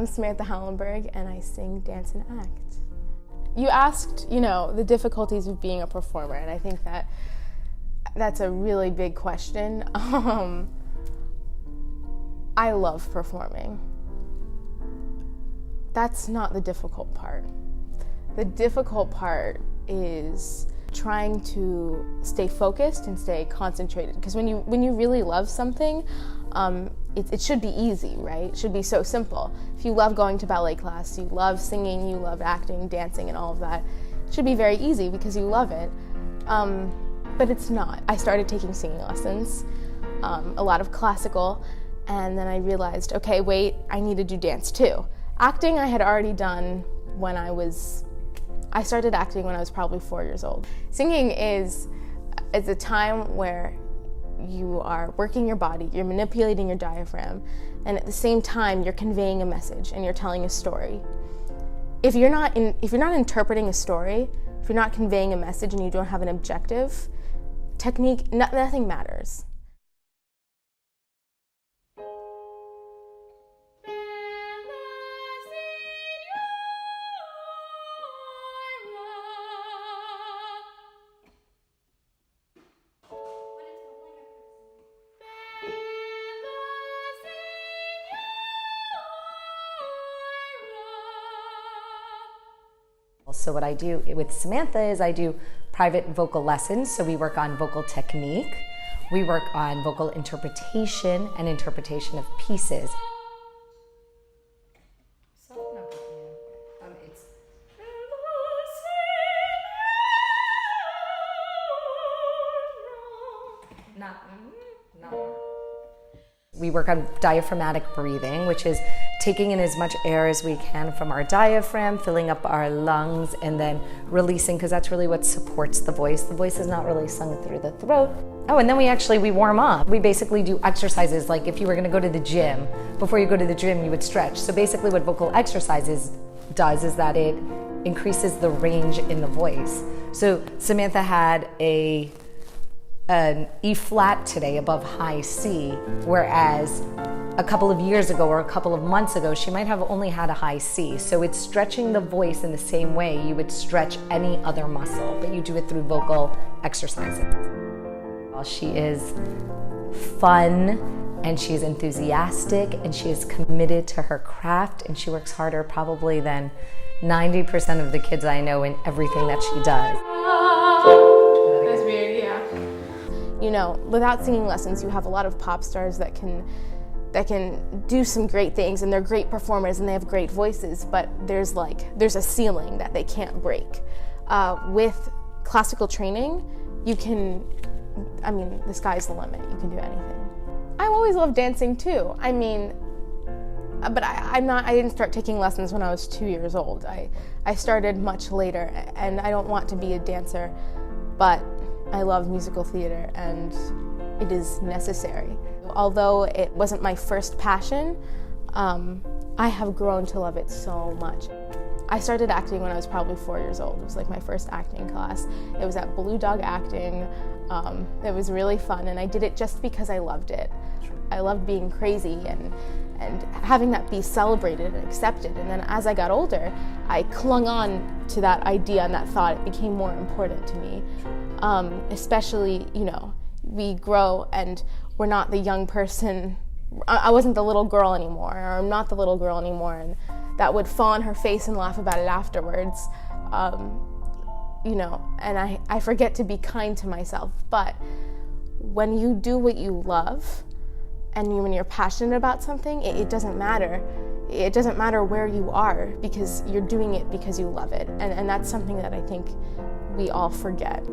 I'm Samantha Hallenberg, and I sing, dance, and act. You asked, the difficulties of being a performer, and I think that's a really big question. I love performing. That's not the difficult part. The difficult part is trying to stay focused and stay concentrated. Because when you really love something, it should be easy, right? It should be so simple. If you love going to ballet class, you love singing, you love acting, dancing, and all of that, it should be very easy because you love it. But it's not. I started taking singing lessons, a lot of classical, and then I realized, okay, wait, I need to do dance too. Acting I had already done when I started acting when I was probably 4 years old. Singing is a time where you are working your body, you're manipulating your diaphragm, and at the same time you're conveying a message and you're telling a story. If you're not interpreting a story, if you're not conveying a message and you don't have an objective, technique, nothing matters. So what I do with Samantha is I do private vocal lessons. So we work on vocal technique, we work on vocal interpretation and interpretation of pieces. We work on diaphragmatic breathing, which is taking in as much air as we can from our diaphragm, filling up our lungs, and then releasing, because that's really what supports the voice. The voice is not really sung through the throat. Oh, and then we warm up. We basically do exercises like if you were going to go to the gym. Before you go to the gym, you would stretch. So basically what vocal exercises does is that it increases the range in the voice. So Samantha had an E flat today above high C, whereas a couple of years ago or a couple of months ago, she might have only had a high C. So it's stretching the voice in the same way you would stretch any other muscle, but you do it through vocal exercises. She is fun, and she's enthusiastic, and she is committed to her craft, and she works harder probably than 90% of the kids I know in everything that she does. That's weird, yeah. Without singing lessons, you have a lot of pop stars that can do some great things, and they're great performers and they have great voices, but there's a ceiling that they can't break. With classical training, the sky's the limit. You can do anything. I've always loved dancing too. But I didn't start taking lessons when I was 2 years old. I started much later, and I don't want to be a dancer, but I love musical theater, and it is necessary. Although it wasn't my first passion, I have grown to love it so much. I started acting when I was probably 4 years old. It was like my first acting class. It was at Blue Dog Acting. It was really fun, and I did it just because I loved it. I loved being crazy and having that be celebrated and accepted. And then as I got older, I clung on to that idea and that thought. It became more important to me. Especially, we grow and we're not the young person. I wasn't the little girl anymore, or I'm not the little girl anymore, and that would fall on her face and laugh about it afterwards. And I forget to be kind to myself. But when you do what you love, and when you're passionate about something, it doesn't matter. It doesn't matter where you are, because you're doing it because you love it. And that's something that I think we all forget.